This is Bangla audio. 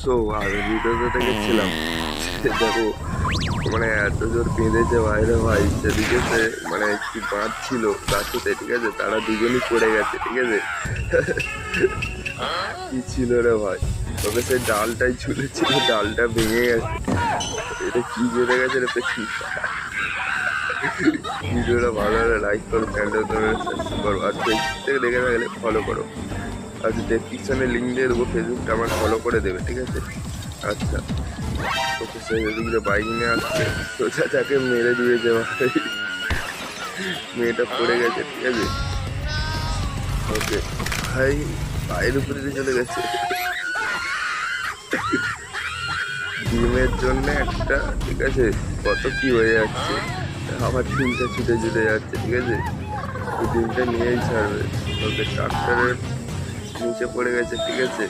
সো আমি ভিডিওতে দেখেছিলাম দেখো, মানে এত জোর বেঁধেছে ভাইরে ভাই, সেদিকে সে মানে কি বাঁধ ছিল গাছেতে, ঠিক আছে, তারা দুজনই পড়ে গেছে, ঠিক আছে। কি ছিল রে ভাই, তবে সেই ডালটাই ঝুলেছিল, ডালটা ভেঙে গেছে। এটা কি বেঁধে গেছে রে পেছনটা। ভিডিওটা ভালো হলে লাইক করো, চ্যানেলটা সাবস্ক্রাইব করো, আর ফেসবুক থেকে দেখে থাকলে ফলো করো। আর ডেসক্রিপশনে লিঙ্ক দিয়ে দেবো, ফেসবুকটা আমার ফলো করে দেবে, ঠিক আছে। আচ্ছা, ওকে, সে এদিকে বাইক নিয়ে আসছে, সোজা তাকে মেরে দিয়েছে ভাই। মেয়েটা পড়ে গেছে, ঠিক আছে। ওকে ভাই, পায়ের উপরে দিয়ে চলে গেছে। ডিমের জন্য একটা, ঠিক আছে, কত কি হয়ে যাচ্ছে। আবার ডিমটা ছুটে ছুটে যাচ্ছে, ঠিক আছে। ওই ডিমটা নিয়েই ছাড়বে। ওকে, ট্রাক্টরের নিচে পড়ে গেছে, ঠিক আছে।